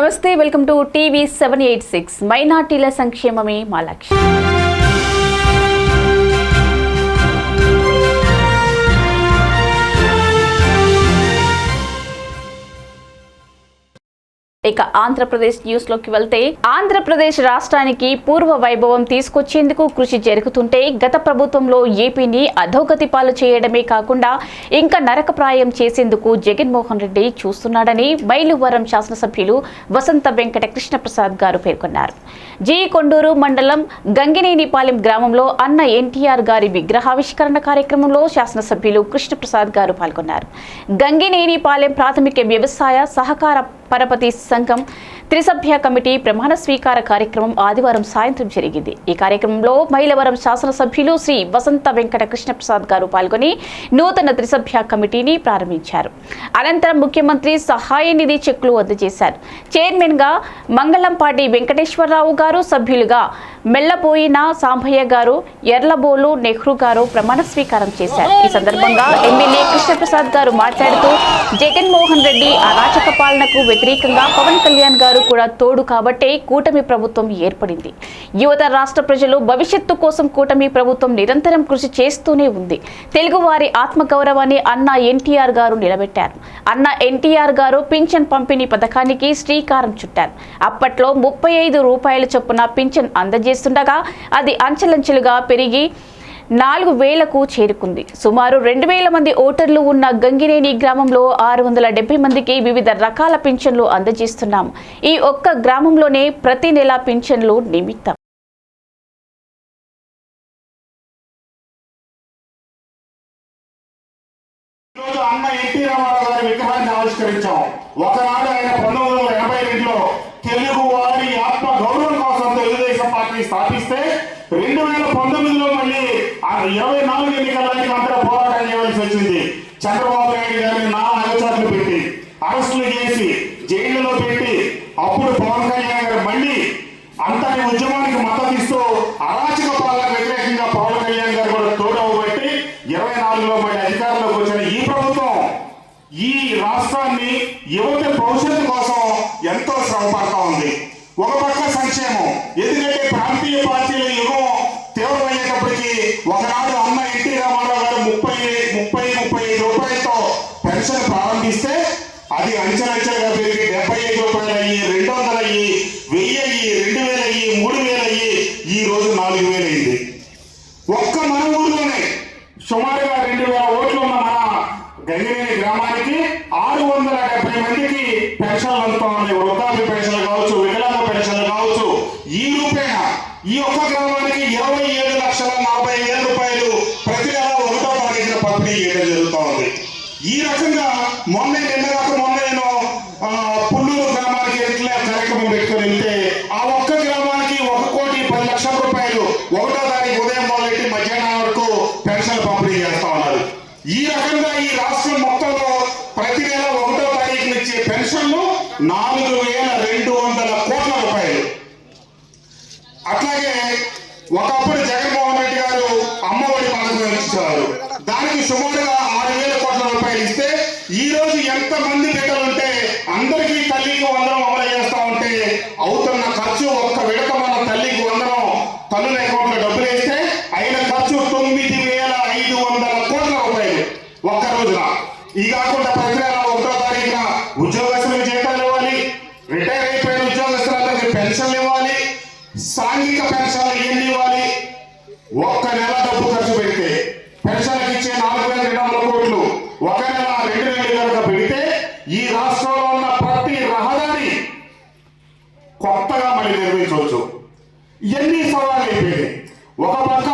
నమస్తే, welcome to TV 786. మైనార్టీల సంక్షేమమే మా లక్ష్యం. ఇక ఆంధ్రప్రదేశ్ న్యూస్ లోకి వెళ్తే, ఆంధ్రప్రదేశ్ రాష్ట్రానికి పూర్వ వైభవం తీసుకొచ్చేందుకు కృషి జరుగుతుంటే గత ప్రభుత్వంలో ఏపీని అధోగతి పాలు చేయడమే కాకుండా ఇంకా నరకప్రాయం చేసేందుకు జగన్మోహన్ రెడ్డి చూస్తున్నాడని మైలువరం శాసనసభ్యులు వసంత వెంకట కృష్ణప్రసాద్ గారు పేర్కొన్నారు. జి కొండూరు మండలం గంగినేనిపాలెం గ్రామంలో అన్న ఎన్టీఆర్ గారి విగ్రహావిష్కరణ కార్యక్రమంలో శాసనసభ్యులు కృష్ణప్రసాద్ గారు పాల్గొన్నారు. గంగినేనిపాలెం ప్రాథమిక వ్యవసాయ సహకార పరపతి సంఘం త్రిసభ్య కమిటీ ప్రమాణ స్వీకార కార్యక్రమం ఆదివారం సాయంత్రం జరిగింది. ఈ కార్యక్రమంలో మైలవరం శాసనసభ్యులు శ్రీ వసంత వెంకట కృష్ణప్రసాద్ గారు పాల్గొని నూతన త్రిసభ్య కమిటీని ప్రారంభించారు. అనంతరం ముఖ్యమంత్రి సహాయ నిధి చెక్కులు అందజేశారు. చైర్మన్ గా మంగళంపాటి వెంకటేశ్వరరావు గారు, సభ్యులుగా మెల్లపోయిన సాంబయ్య గారు, ఎర్లబోలు నెహ్రూ గారు ప్రమాణ స్వీకారం చేశారు. ఈ సందర్భంగా ఎమ్మెల్యే కృష్ణప్రసాద్ గారు మాట్లాడుతూ, జగన్మోహన్ రెడ్డి అరాచక పాలనకు వ్యతిరేకంగా పవన్ కళ్యాణ్ గారు కూడా తోడు కాబట్టే కూటమి ప్రభుత్వం ఏర్పడింది. యువత, రాష్ట్ర ప్రజలు భవిష్యత్తు కోసం కూటమి ప్రభుత్వం నిరంతరం కృషి చేస్తూనే ఉంది. తెలుగువారి ఆత్మగౌరవాన్ని అన్న ఎన్టీఆర్ గారు నిలబెట్టారు. అన్న ఎన్టీఆర్ గారు పింఛన్ పంపిణీ పథకానికి శ్రీకారం చుట్టారు. అప్పట్లో 35 రూపాయల చొప్పున పింఛన్ అందజేస్తుండగా అది అంచెలంచెలుగా పెరిగి 4,000కు చేరుకుంది. సుమారు 2,000 మంది ఓటర్లు ఉన్న గంగినేని గ్రామంలో 670 మందికి వివిధ రకాల పింఛన్లు అందజేస్తున్నాం. ఈ ఒక్క గ్రామంలోనే ప్రతి నెల పింఛన్లు నిమిత్తం అన్న ఎన్టీ రామారావు గారి విగ్రహాన్ని ఆవిష్కరించాం. ఒకనాడు ఆయన 1982లో తెలుగు వారి ఆత్మ గౌరవం కోసం తెలుగుదేశం పార్టీ స్థాపిస్తే 2019లో మళ్ళీ 24 ఎన్నికలకి అంతా పోరాటం చేయవలసి వచ్చింది. చంద్రబాబు నాయుడు గారిని అగచాట్లు పెట్టి అరెస్టులు చేసి జైళ్లలో పెట్టి అప్పుడు పవన్ కళ్యాణ్ గారు మళ్ళీ అంతటి ఉద్యమానికి మద్దతు ఇస్తూ అరాచక పాలనకు వ్యతిరేకంగా పవన్ కళ్యాణ్ గారు కూడా తోడవబట్టి 24లో మళ్ళీ అధికారంలోకి వచ్చిన ఈ ప్రభుత్వం ఈ రాష్ట్రాన్ని యువత భవిష్యత్తు కోసం ఎంతో శ్రమ పడతా ఉంది. ఒక పక్క సంక్షేమం, ఎందుకంటే ప్రాంతీయ పార్టీల యుగం తీవ్రమయ్యేటప్పటికీ ఒకనాడు అన్న ఎన్టీ రామారావు గారు 35 రూపాయలతో పెన్షన్ ప్రారంభిస్తే అది అంచెలంచెలుగా పెరిగి 75 రూపాయలు అయ్యి, 200 అయ్యి, 1000 అయ్యి, 2000 అయ్యి, 3000 అయ్యి, ఈ రోజు 4000 అయింది. ఒక్క మన ఊర్లోనే సుమారుగా 2000 ఓట్లు ఉన్న మన గంగినేని గ్రామానికి 670 మందికి పెన్షన్లు అందుతా ఉన్నాయి. వృద్ధాప్య పెన్షన్లు కావచ్చు, వికలాంగ పెన్షన్లు కావచ్చు. ఈ రూపేణ ఈ ఒక్క గ్రామానికి 27,40,000 రూపాయలు ప్రతి నెల 1వ తారీఖున పంపిణీ చేయడం జరుగుతూ ఉంది. ఈ రకంగా నిన్న నేను పుల్లూరు గ్రామానికి ఎట్లా కార్యక్రమం పెట్టుకుని వెళ్తే ఆ ఒక్క గ్రామానికి 1,10,00,000 రూపాయలు 1వ తారీఖు ఉదయం మొదలెట్టి మధ్యాహ్నం వరకు పెన్షన్లు పంపిణీ చేస్తా ఉన్నారు. ఈ రకంగా ఈ రాష్ట్రం మొత్తంలో ప్రతి నెల 1వ తారీఖున ఇచ్చే పెన్షన్లు 4,200 కోట్ల రూపాయలు. అట్లాగే ఒకప్పుడు జగన్మోహన్ రెడ్డి గారు అమ్మఒడి పథకం ఇచ్చారు. దానికి సుమారుగా 6,000 కోట్ల రూపాయలు ఇస్తే ఈ రోజు ఎంత మంది బిడ్డలుంటే అందరికీ తల్లికి వందనం అమలు చేస్తా ఉంటే అవుతున్న ఖర్చు, ఒక్క విడత మన తల్లికి వందనం తల్లుల అకౌంట్లో డబ్బులు వేస్తే అయిన ఖర్చు 9,500 కోట్ల రూపాయలు ఒక్క రోజున. ఈ కాకుండా ప్రతి నెల 1వ తారీఖున ఉద్యోగస్తులకు జీతాలు ఇవ్వాలి, రిటైర్ అయిపోయిన ఉద్యోగస్తులందరికీ పెన్షన్లు ఇవ్వాలి, సాంఘిక పెన్షన్లు ఎన్ని ఇవ్వాలి. ఒక్క నెల డబ్బు ఖర్చు పెడితే పెన్షన్లకు ఇచ్చే 4,200 కోట్లు ఒక నెల 2,000 కనుక పెడితే ఈ రాష్ట్రంలో ఉన్న ప్రతి రహదారి కొత్తగా మళ్ళీ నిర్మించవచ్చు. ఇవన్నీ సవాళ్ళు అయిపోయింది. ఒక పక్క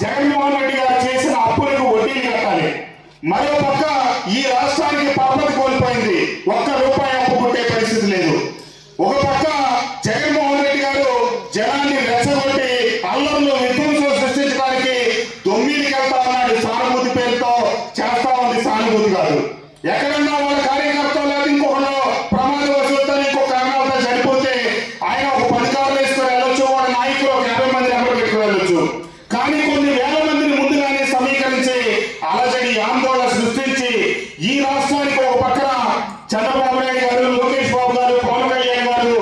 జగన్మోహన్ రెడ్డి గారు చేసిన అప్పులకు వడ్డీలు కట్టాలి, మరో పక్క ఈ రాష్ట్రానికి పరపతి కోల్పోయింది. 1 రూపాయి అప్పు పుట్టే పరిస్థితి లేదు. ఒక పక్క జగన్మోహన్ రెడ్డి గారు జనాన్ని రెచ్చగొట్టి అల్లంలో విధ్వంసం సృష్టించడానికి దొమ్మిదికి వెళ్తా ఉన్నాడు. సానుభూతి పేరుతో చేస్తా ఉంది, సానుభూతి కాదు. ఎక్కడన్నా వాళ్ళ కార్యకర్తలు లేదా ఇంకొకళ్ళు ప్రమాదవశాత్తు ఇంకొక కారణాలతో చనిపోతే ఆయన ఒక 10 కార్లు వేసుకొని వెళ్ళొచ్చు, వాళ్ళ నాయకులు ఒక 50 మంది నెంబర్ పెట్టుకుని వెళ్ళొచ్చు. కానీ కొన్ని వేల మందిని ముందుగానే సమీకరించి అలజడి, ఆందోళన సృష్టించి ఈ రాష్ట్రానికి ఒక పక్కన చంద్రబాబు నాయుడు గారు, లోకేష్ బాబు గారు, పవన్ కళ్యాణ్ గారు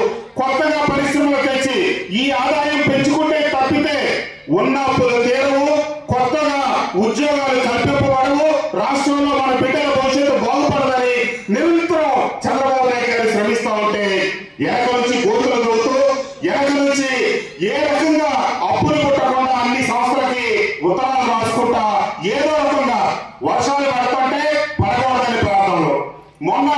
వెనక నుంచి గోతులు దొరుకుతూ వెనక నుంచి ఏ రకంగా అప్పులు పుట్టకుండా అన్ని సంస్థలకి ఉత్తరాలు రాసుకుంటా ఏదో రకంగా వర్షాలు పడుతుంటే పడకూడదని ప్రాంతంలో మొన్న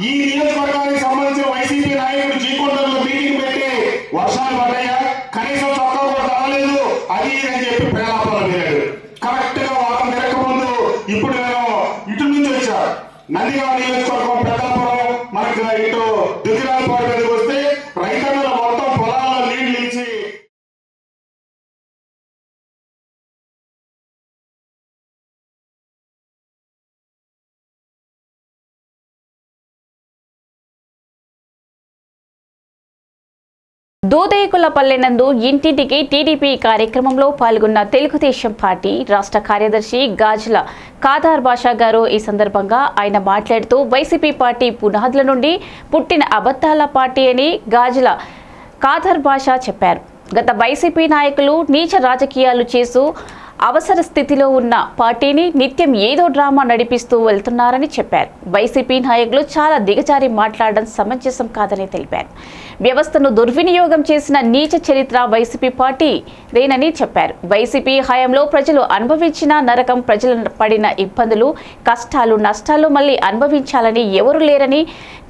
ఈ నియోజకవర్గానికి సంబంధించిన వైసీపీ నాయకుడు జీకొండలో మీటింగ్ పెట్టి వర్షాలు పడ్డాయా కనీసం చొక్కా కూడా తరలేదు అది అని చెప్పి ప్రేలాపన వెళ్ళాడు. కరెక్ట్ గా వారం తిరగక ముందు ఇప్పుడు నేను ఇటు నుంచి వచ్చా నందిగామ నియోజకవర్గం పెద్దాపురం మనకి ఇటు దుగ్గిరాలపాడు మీదకి వస్తే రైతన్నల మొత్తం పొలాల్లో నీళ్లు నిలిచి దూదేకులపల్లె నందు ఇంటింటికి టీడీపీ కార్యక్రమంలో పాల్గొన్న తెలుగుదేశం పార్టీ రాష్ట్ర కార్యదర్శి గాజుల ఖాదర్ బాషా గారు. ఈ సందర్భంగా ఆయన మాట్లాడుతూ వైసీపీ పార్టీ పునాదుల నుండి పుట్టిన అబద్ధాల పార్టీ అని గాజుల ఖాదర్ బాషా చెప్పారు. గత వైసీపీ నాయకులు నీచ రాజకీయాలు చేస్తూ అవసర స్థితిలో ఉన్న పార్టీని నిత్యం ఏదో డ్రామా నడిపిస్తూ వెళ్తున్నారని చెప్పారు. వైసీపీ నాయకులు చాలా దిగజారి మాట్లాడడం సమంజసం కాదని తెలిపారు. వ్యవస్థను దుర్వినియోగం చేసిన నీచ చరిత్ర వైసీపీ పార్టీదేనని చెప్పారు. వైసీపీ హయాంలో ప్రజలు అనుభవించిన నరకం, ప్రజలు పడిన ఇబ్బందులు, కష్టాలు, నష్టాలు మళ్లీ అనుభవించాలని ఎవరు లేరని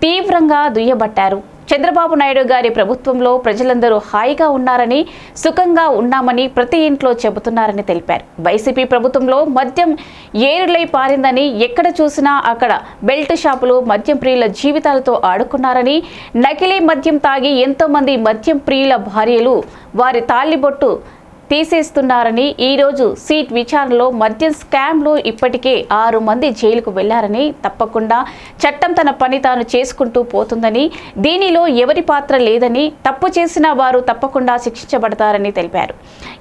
తీవ్రంగా దుయ్యబట్టారు. చంద్రబాబు నాయుడు గారి ప్రభుత్వంలో ప్రజలందరూ హాయిగా ఉన్నారని, సుఖంగా ఉన్నామని ప్రతి ఇంట్లో చెబుతున్నారని తెలిపారు. వైసీపీ ప్రభుత్వంలో మద్యం ఏరులై పారిందని, ఎక్కడ చూసినా అక్కడ బెల్ట్ షాపులు మద్యం ప్రియుల జీవితాలతో ఆడుకున్నారని, నకిలీ మద్యం తాగి ఎంతో మంది మద్యం ప్రియుల భార్యలు వారి తాళిబొట్టు తీసేస్తున్నారని, ఈరోజు సీట్ విచారణలో మద్యం స్కామ్లో ఇప్పటికే 6 మంది జైలుకు వెళ్లారని, తప్పకుండా చట్టం తన పని తాను చేసుకుంటూ పోతుందని, దీనిలో ఎవరి పాత్ర లేదని, తప్పు చేసిన వారు తప్పకుండా శిక్షించబడతారని తెలిపారు.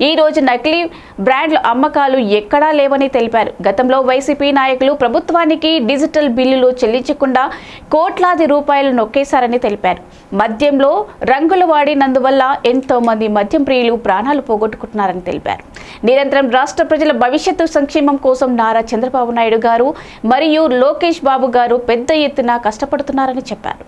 ఈ రోజు నకిలీ బ్రాండ్ల అమ్మకాలు ఎక్కడా లేవని తెలిపారు. గతంలో వైసీపీ నాయకులు ప్రభుత్వానికి డిజిటల్ బిల్లులు చెల్లించకుండా కోట్లాది రూపాయలు నొక్కేశారని తెలిపారు. మద్యంలో రంగులు వాడినందువల్ల ఎంతో మంది మద్యం ప్రియులు ప్రాణాలు పోగొట్టుకుంటున్నారని తెలిపారు. నిరంతరం రాష్ట్ర ప్రజల భవిష్యత్తు సంక్షేమం కోసం నారా చంద్రబాబు నాయుడు గారు మరియు లోకేష్ బాబు గారు పెద్ద ఎత్తున కష్టపడుతున్నారని చెప్పారు.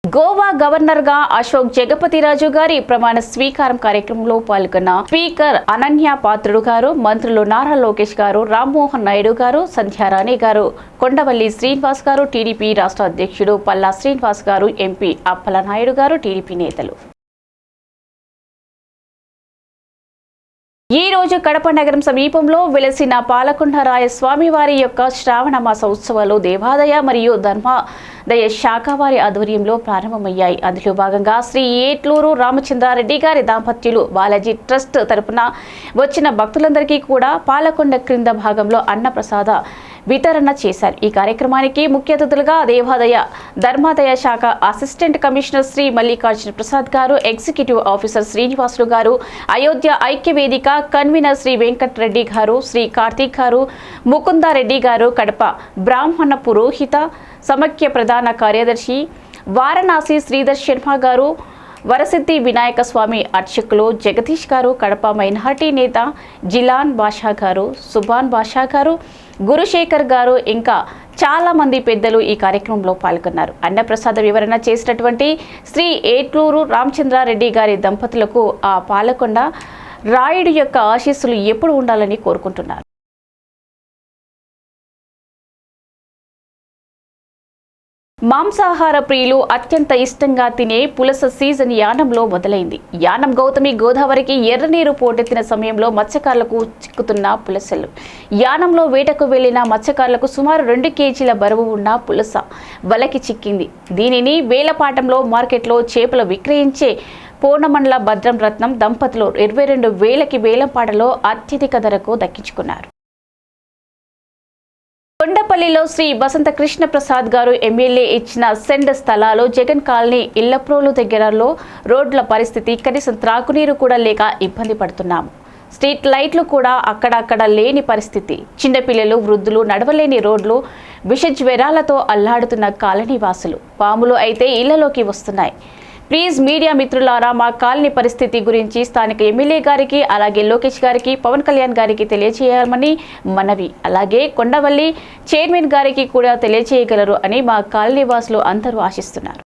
గోవా గవర్నర్ గా అశోక్ జగపతిరాజు గారి ప్రమాణ స్వీకారం కార్యక్రమంలో పాల్గొన్న స్పీకర్ అనన్య పాత్రుడు గారు, మంత్రులు నారా లోకేష్ గారు, రామ్మోహన్ నాయుడు గారు, సంధ్యారాణి గారు, కొండవల్లి శ్రీనివాస్ గారు, టీడీపీ రాష్ట్ర అధ్యక్షుడు పల్లా శ్రీనివాస్ గారు, ఎంపీ అప్పల నాయుడు గారు, టీడీపీ నేతలు. ఈ రోజు కడప నగరం సమీపంలో వెలసిన పాలకొండరాయ స్వామివారి యొక్క శ్రావణ మాస ఉత్సవాలు దేవాదాయ మరియు ధర్మాదాయ శాఖ వారి ఆధ్వర్యంలో ప్రారంభమయ్యాయి. అందులో భాగంగా శ్రీ ఏట్లూరు రామచంద్రారెడ్డి గారి దాంపత్యులు బాలాజీ ట్రస్ట్ తరపున వచ్చిన భక్తులందరికీ కూడా పాలకొండ క్రింద భాగంలో అన్నప్రసాద వితరణ చేశారు. ఈ కార్యక్రమానికి ముఖ్య అతిథులుగా దేవాదాయ ధర్మాదాయ శాఖ అసిస్టెంట్ కమిషనర్ శ్రీ మల్లికార్జున ప్రసాద్ గారు, ఎగ్జిక్యూటివ్ ఆఫీసర్ శ్రీనివాసులు గారు, అయోధ్య ఐక్య వేదిక కన్వీనర్ శ్రీ వెంకటరెడ్డి గారు, శ్రీ కార్తీక్ గారు, ముకుందారెడ్డి గారు, కడప బ్రాహ్మణ పురోహిత సమైక్య ప్రధాన కార్యదర్శి వారణాసి శ్రీధర్ శర్మ గారు, వరసిద్ధి వినాయక స్వామి అర్చకులు జగదీష్ గారు, కడప మైనార్టీ నేత జిలాన్ బాషా గారు, సుభాన్ బాషా గారు, గురుశేఖర్ గారు, ఇంకా చాలా మంది పెద్దలు ఈ కార్యక్రమంలో పాల్గొన్నారు. అన్నప్రసాద వివరణ చేసినటువంటి శ్రీ ఏట్లూరు రామచంద్రారెడ్డి గారి దంపతులకు ఆ పాలకొండ రాయుడు యొక్క ఆశీస్సులు ఎప్పుడు ఉండాలని కోరుకుంటున్నారు. మాంసాహార ప్రియులు అత్యంత ఇష్టంగా తినే పులస సీజన్ యానంలో మొదలైంది. యానం గౌతమి గోదావరికి ఎర్రనీరు పోటెత్తిన సమయంలో మత్స్యకారులకు చిక్కుతున్న పులసలు. యానంలో వేటకు వెళ్లిన మత్స్యకారులకు సుమారు 2 కేజీల బరువు ఉన్న పులస వలకి చిక్కింది. దీనిని వేలపాటంలో మార్కెట్లో చేపలు విక్రయించే పూర్ణమండల భద్రం రత్నం దంపతులు 22,000కి వేలంపాటలో అత్యధిక ధరకు దక్కించుకున్నారు. కొండపల్లిలో శ్రీ వసంత కృష్ణ ప్రసాద్ గారు ఎమ్మెల్యే ఇచ్చిన సెండ్ స్థలాలు జగన్ కాలనీ ఇళ్లప్రోలు దగ్గరలో రోడ్ల పరిస్థితి, కనీసం త్రాగునీరు కూడా లేక ఇబ్బంది పడుతున్నాము. స్ట్రీట్ లైట్లు కూడా అక్కడక్కడ లేని పరిస్థితి. చిన్నపిల్లలు, వృద్ధులు నడవలేని రోడ్లు, విష జ్వరాలతో అల్లాడుతున్న కాలనీ వాసులు. పాములు అయితే ఇళ్లలోకి వస్తున్నాయి. ప్లీజ్ మీడియా మిత్రులారా మా కాలనీ పరిస్థితి గురించి స్థానిక ఎమ్మెల్యే గారికి అలాగే లోకేష్ గారికి పవన్ కళ్యాణ్ గారికి తెలియజేయాలని మనవి, అలాగే కొండవల్లి చైర్మన్ గారికి కూడా తెలియజేయగలరు అని మా కాలనీ వాసులు అందరూ ఆశిస్తున్నారు.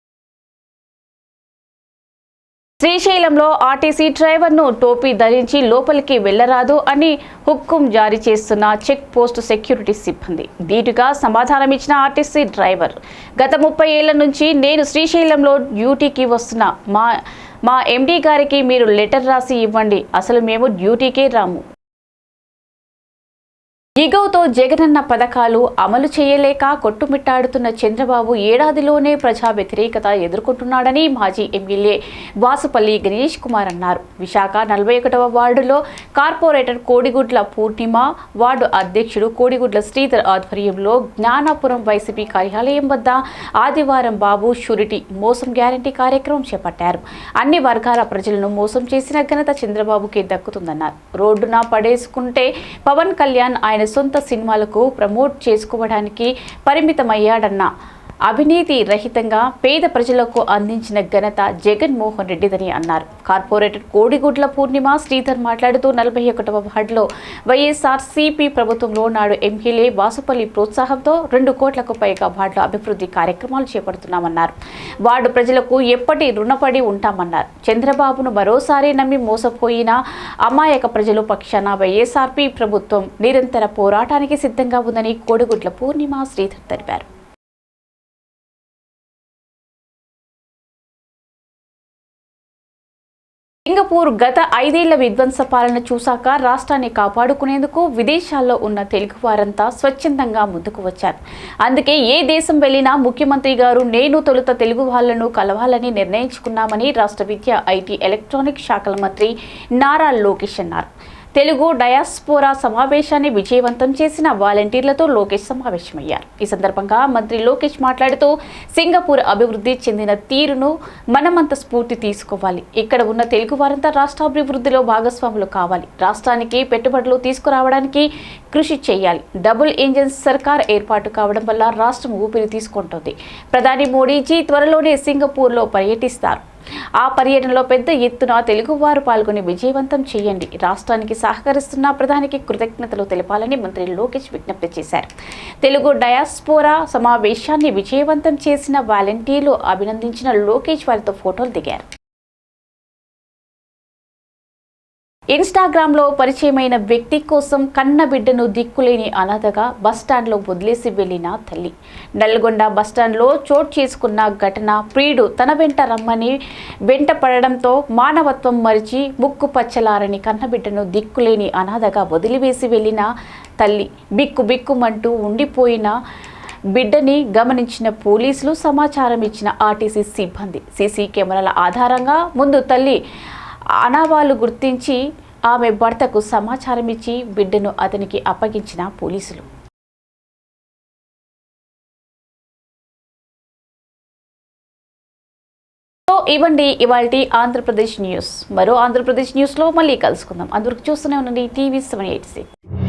శ్రీశైలంలో ఆర్టీసీ డ్రైవర్ను టోపీ ధరించి లోపలికి వెళ్లరాదు అని హుక్కుం జారీ చేస్తున్న చెక్ పోస్ట్ సెక్యూరిటీ సిబ్బంది. ధీటుగా సమాధానమిచ్చిన ఆర్టీసీ డ్రైవర్, గత 30 ఏళ్ల నుంచి నేను శ్రీశైలంలో డ్యూటీకి వస్తున్నా. మా ఎండీ గారికి మీరు లెటర్ రాసి ఇవ్వండి, అసలు మేము డ్యూటీకే రాము. ఈగోతో జగనన్న పథకాలు అమలు చేయలేక కొట్టుమిట్టాడుతున్న చంద్రబాబు ఏడాదిలోనే ప్రజా వ్యతిరేకత ఎదుర్కొంటున్నాడని మాజీ ఎమ్మెల్యే వాసుపల్లి గణేష్ కుమార్ అన్నారు. విశాఖ 41వ వార్డులో కార్పొరేటర్ కోడిగుడ్ల పూర్ణిమ, వార్డు అధ్యక్షుడు కోడిగుడ్ల శ్రీధర్ ఆధ్వర్యంలో జ్ఞానాపురం వైసీపీ కార్యాలయం వద్ద ఆదివారం బాబు షూరిటీ మోసం గ్యారంటీ కార్యక్రమం చేపట్టారు. అన్ని వర్గాల ప్రజలను మోసం చేసిన ఘనత చంద్రబాబుకే దక్కుతుందన్నారు. రోడ్డున పడేసుకుంటే పవన్ కళ్యాణ్ ఆయన సొంత సినిమాలకు ప్రమోట్ చేసుకోవడానికి పరిమితమయ్యాడన్న అవినీతి రహితంగా పేద ప్రజలకు అందించిన ఘనత జగన్మోహన్ రెడ్డిదని అన్నారు. కార్పొరేటర్ కోడిగుడ్ల పూర్ణిమ శ్రీధర్ మాట్లాడుతూ 41వ వార్డులో వైఎస్ఆర్సీపీ ప్రభుత్వంలో నాడు ఎమ్మెల్యే వాసుపల్లి ప్రోత్సాహంతో 2 కోట్లకు పైగా వార్డుల అభివృద్ధి కార్యక్రమాలు చేపడుతున్నామన్నారు. వార్డు ప్రజలకు ఎప్పటి రుణపడి ఉంటామన్నారు. చంద్రబాబును మరోసారి నమ్మి మోసపోయిన అమాయక ప్రజలు పక్షాన వైఎస్ఆర్పీ ప్రభుత్వం నిరంతర పోరాటానికి సిద్ధంగా ఉందని కోడిగుడ్ల పూర్ణిమ శ్రీధర్ తెలిపారు. సింగపూర్ గత 5 ఏళ్ల విధ్వంస పాలన చూశాక రాష్ట్రాన్ని కాపాడుకునేందుకు విదేశాల్లో ఉన్న తెలుగు వారంతా స్వచ్ఛందంగా ముందుకు వచ్చారు. అందుకే ఏ దేశం వెళ్లినా ముఖ్యమంత్రి గారు నేను తొలుత తెలుగు వాళ్లను కలవాలని నిర్ణయించుకున్నామని రాష్ట్ర విద్య, ఐటీ, ఎలక్ట్రానిక్ శాఖల మంత్రి నారా లోకేష్ అన్నారు. తెలుగు డయాస్పోరా సమావేశాన్ని విజయవంతం చేసిన వాలంటీర్లతో లోకేష్ సమావేశమయ్యారు. ఈ సందర్భంగా మంత్రి లోకేష్ మాట్లాడుతూ సింగపూర్ అభివృద్ధి చెందిన తీరును మనమంత స్ఫూర్తి తీసుకోవాలి. ఇక్కడ ఉన్న తెలుగు వారంతా రాష్ట్రాభివృద్ధిలో భాగస్వాములు కావాలి. రాష్ట్రానికి పెట్టుబడులు తీసుకురావడానికి కృషి చేయాలి. డబుల్ ఇంజిన్ సర్కార్ ఏర్పాటు కావడం వల్ల రాష్ట్రం ఊపిరి తీసుకుంటోంది. ప్రధాని మోడీజీ త్వరలోనే సింగపూర్లో పర్యటిస్తారు. ఆ పర్యటనలో పెద్ద ఎత్తున తెలుగువారు పాల్గొని విజయవంతం చేయండి. రాష్ట్రానికి సహకరిస్తున్న ప్రధానికి కృతజ్ఞతలు తెలపాలని మంత్రి లోకేష్ విజ్ఞప్తి చేశారు. తెలుగు డయాస్పోరా సమావేశాన్ని విజయవంతం చేసిన వాలంటీర్లు అభినందించిన లోకేష్ వారితో ఫోటోలు దిగారు. ఇన్స్టాగ్రామ్లో పరిచయమైన వ్యక్తి కోసం కన్న బిడ్డను దిక్కులేని అనాథగా బస్టాండ్లో వదిలేసి వెళ్లిన తల్లి. నల్గొండ బస్టాండ్లో చోటు చేసుకున్న ఘటన ప్రియుడు తన వెంట రమ్మని వెంట పడడంతో మానవత్వం మరిచి ముక్కు పచ్చలారని కన్నబిడ్డను దిక్కులేని అనాథగా వదిలివేసి వెళ్లిన తల్లి. బిక్కుమంటూ ఉండిపోయిన బిడ్డని గమనించిన పోలీసులు సమాచారం ఇచ్చిన ఆర్టీసీ సిబ్బంది సీసీ కెమెరాల ఆధారంగా ముందు తల్లి అనావాలు గుర్తించి ఆమె భర్తకు సమాచారం ఇచ్చి బిడ్డను అతనికి అప్పగించిన పోలీసులు. ఇవ్వండి ఇవాల్టి ఆంధ్రప్రదేశ్ న్యూస్. మరో ఆంధ్రప్రదేశ్ న్యూస్లో మళ్ళీ కలుసుకుందాం. అందరికి చూస్తూనే ఉండండి TV 786.